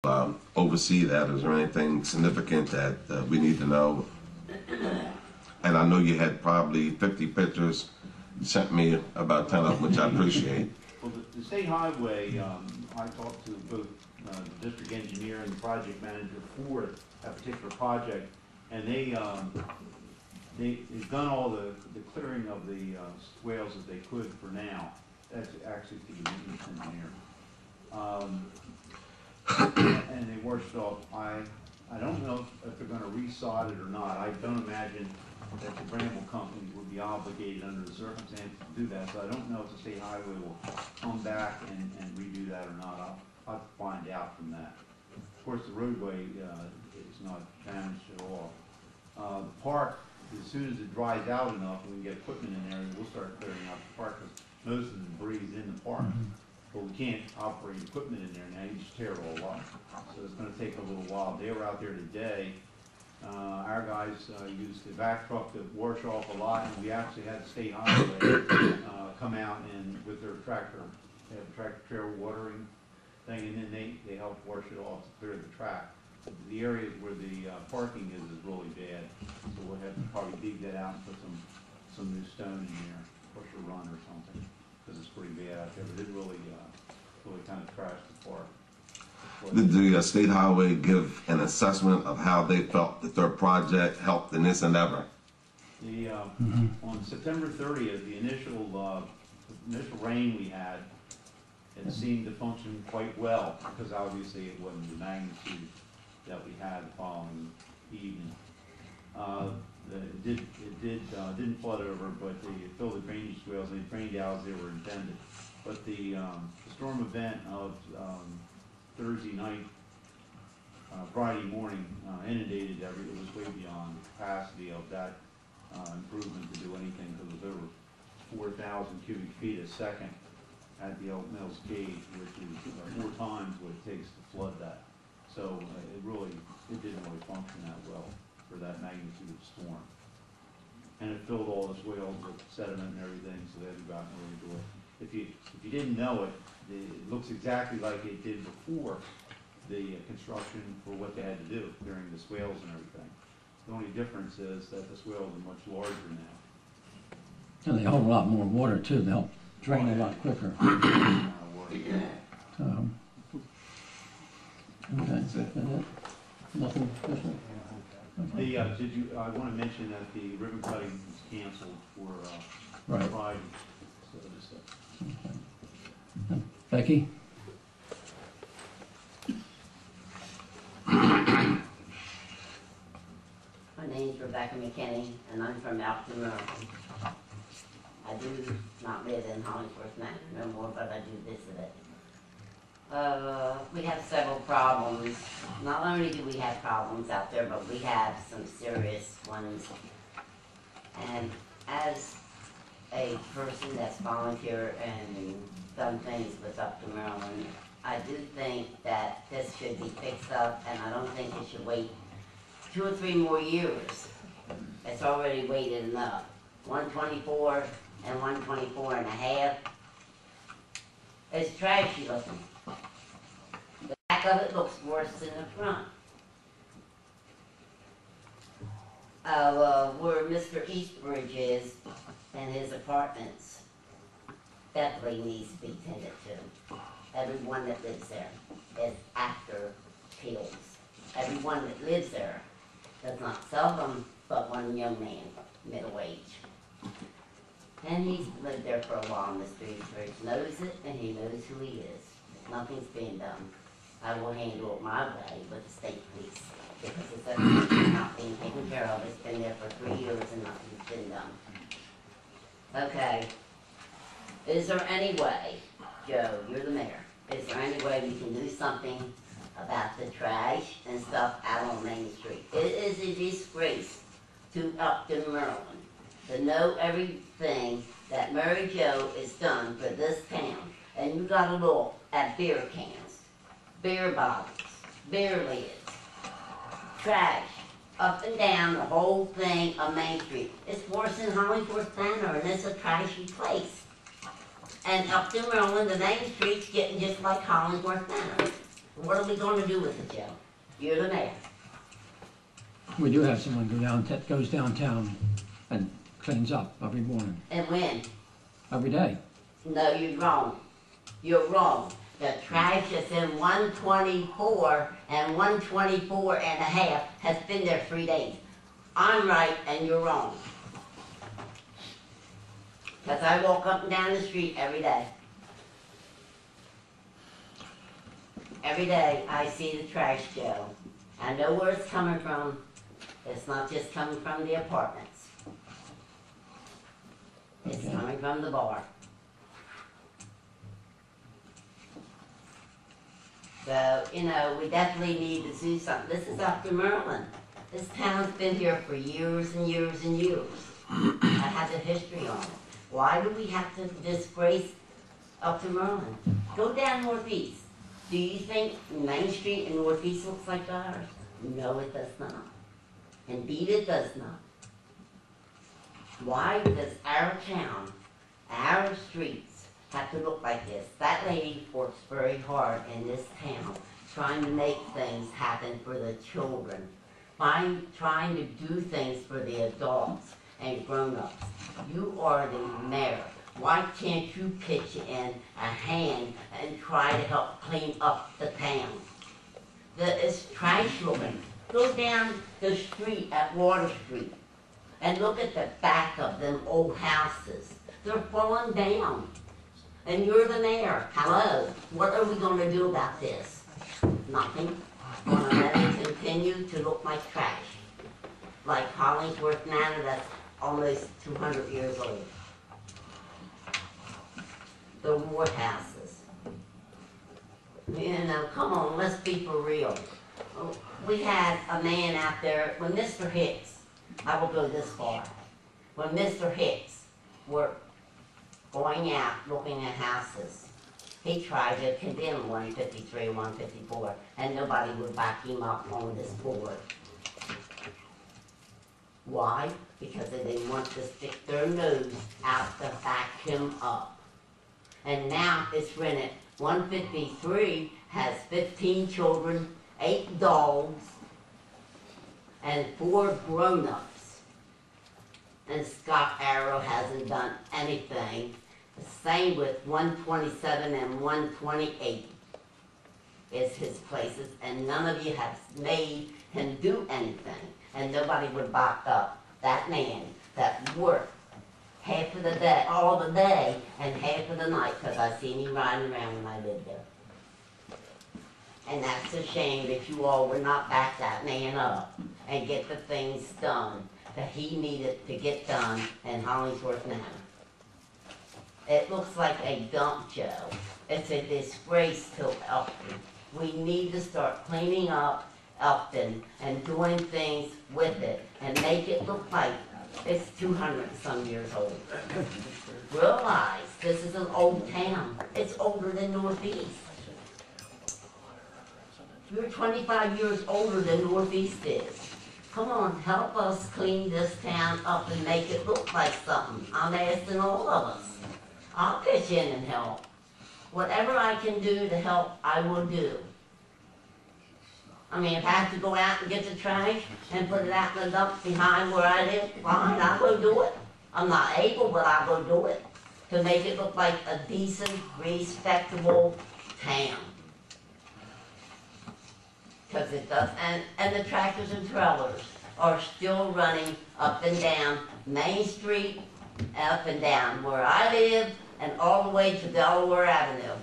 oversee that? Is there anything significant that we need to know? And I know you had probably 50 pictures. You sent me about 10 of them, which I appreciate. Well, the state highway, I talked to both the district engineer and the project manager for that particular project, and they've done all the clearing of the swales that they could for now. That's actually to the maintenance engineer. And they washed off. I don't know if they're going to resod it or not. I don't imagine that the Bramble company would be obligated under the circumstances to do that. So I don't know if the state highway will come back and redo that or not. I'll have to find out from that. Of course, the roadway is not damaged at all. The park, as soon as it dries out enough and we can get equipment in there, we'll start clearing out the park because most of the debris is in the park. But we can't operate equipment in there now. You just tear it all up. So it's going to take a little while. They were out there today. Our guys used the vac truck to wash off a lot, and we actually had the state highway come out and with their tractor, they have a tractor trailer watering thing, and then they helped wash it off to clear the track. The areas where the parking is really bad, so we'll have to probably dig that out and put some new stone in there, push a run or something, because it's pretty bad out there. But it really kind of trashed the park. Did the state highway give an assessment of how they felt that their project helped in this endeavor? On September 30th, the initial rain we had, it seemed to function quite well, because obviously it wasn't the magnitude that we had the following evening. It didn't flood over, but they filled the drainage swales and they drained out as they were intended. But the storm event of Thursday night, Friday morning, inundated it was way beyond the capacity of that improvement to do anything, because it was over 4,000 cubic feet a second at the Elk Mills gauge, which is 4 times what it takes to flood that. So it didn't really function that well for that magnitude of storm. And it filled all the swales with sediment and everything, so they had to go out and redo it. If you didn't know it, it looks exactly like it did before the construction for what they had to do during the swales and everything. The only difference is that the swales are much larger now. And they hold a lot more water too. They'll drain a lot quicker. Okay. Nothing special? Okay. I want to mention that the ribbon cutting was canceled for Friday. So Okay. Becky? My name's Rebecca McKinney, and I'm from Elkton, Maryland. I do not live in Hollingsworth Manor no more, but I do visit it. We have several problems. Not only do we have problems out there, but we have some serious ones. And as a person that's volunteered and done things with Elkton, Maryland, I do think that this should be fixed up, and I don't think it should wait 2 or 3 more years. It's already waited enough. 124 and 124 and a half. It's trashy looking. The back of it looks worse than the front. Where Mr. Eastbridge is and his apartments definitely needs to be tended to. Everyone that lives there is after pills. Everyone that lives there does not sell them, but one young man, middle age. And he's lived there for a while. Mr. Eastbridge knows it, and he knows who he is. Nothing's being done. I will handle it my way with the state police, because it's not being taken care of. It's been there for 3 years and nothing's been done. Okay. Is there any way, Joe, you're the mayor, is there any way we can do something about the trash and stuff out on Main Street? It is a disgrace to Elkton, Maryland, to know everything that Mary Jo has done for this town. And you gotta look at beer cans, beer bottles, beer lids, trash, up and down the whole thing on Main Street. It's worse than Hollingsworth Manor, and it's a trashy place. And Elkton, Maryland, the Main Street's getting just like Hollingsworth Manor. What are we gonna do with it, Joe? You're the mayor. We do have someone goes downtown and cleans up every morning, And when? every day. No, you're wrong. You're wrong. The trash that's in 124 and 124 and a half has been there 3 days. I'm right and you're wrong. Because I walk up and down the street every day. Every day I see the trash, Joe. I know where it's coming from. It's not just coming from the apartments. It's Okay. coming from the bar. So, you know, we definitely need to do something. This is up to Merlin. This town's been here for years and years and years. I have a history on it. Why do we have to disgrace up to Merlin? Go down northeast. Do you think Main Street in northeast looks like ours? No, it does not. Indeed, it does not. Why does our town, our streets, have to look like this? That lady works very hard in this town, trying to make things happen for the children, trying to do things for the adults and grown-ups. You are the mayor. Why can't you pitch in a hand and try to help clean up the town? It's trash looking. Go down the street at Water Street and look at the back of them old houses. They're falling down. And you're the mayor. Hello, what are we gonna do about this? Nothing. Gonna let it continue to look like trash. Like Hollingsworth Manor, that's almost 200 years old. The ward houses. You know, come on, let's be for real. We had a man out there, when Mr. Hicks, I will go this far, when Mr. Hicks were going out looking at houses, he tried to condemn 153, 154, and nobody would back him up on this board. Why? Because they didn't want to stick their nose out to back him up. And now it's rented. 153 has 15 children, 8 dogs, and 4 grown-ups. And Scott Arrow hasn't done anything. The same with 127 and 128 is his places, and none of you have made him do anything. And nobody would back up that man that worked half of the day, all the day, and half of the night, because I seen him riding around when I lived there. And that's a shame that you all would not back that man up and get the things done that he needed to get done in Hollingsworth Manor. It looks like a dump, Joe. It's a disgrace to Elkton. We need to start cleaning up Elkton and doing things with it and make it look like it's 200 and some years old. Realize this is an old town. It's older than Northeast. You're 25 years older than Northeast is. Come on, help us clean this town up and make it look like something. I'm asking all of us. I'll pitch in and help. Whatever I can do to help, I will do. I mean, if I have to go out and get the trash and put it out in the dump behind where I live, fine, I'll go do it. I'm not able, but I'll go do it to make it look like a decent, respectable town. Because it does, and the tractors and trailers are still running up and down Main Street, up and down where I live, and all the way to Delaware Avenue.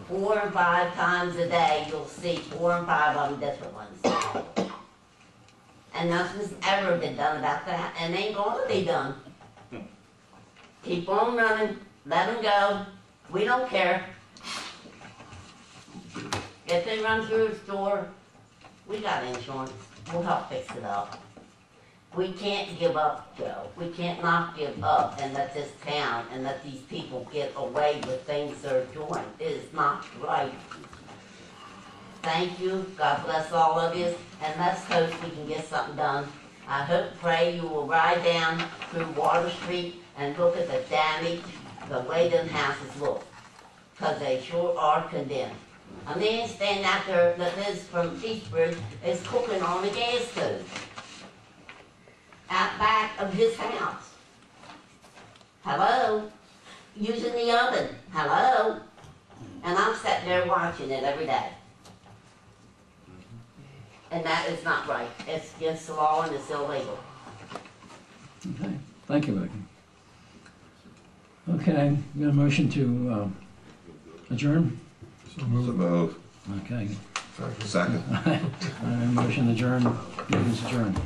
4 and 5 times a day, you'll see 4 and 5 of them different ones. And nothing's ever been done about that, and ain't gonna be done. Keep on running, let them go, we don't care. If they run through a store, we got insurance, we'll help fix it up. We can't give up, Joe. We can't not give up and let this town and let these people get away with things they're doing. It is not right. Thank you. God bless all of you. And let's hope we can get something done. I hope, pray you will ride down through Water Street and look at the damage, the way them houses look. Because they sure are condemned. A man standing out there that lives from Eastbridge is cooking on a gas stove out back of his house. Hello? Using the oven. Hello? And I'm sitting there watching it every day. And that is not right. It's against the law and it's illegal. Okay, thank you, Vicky. Okay, we got a motion to adjourn? So move. Okay. Second. Motion adjourned, meeting's adjourned.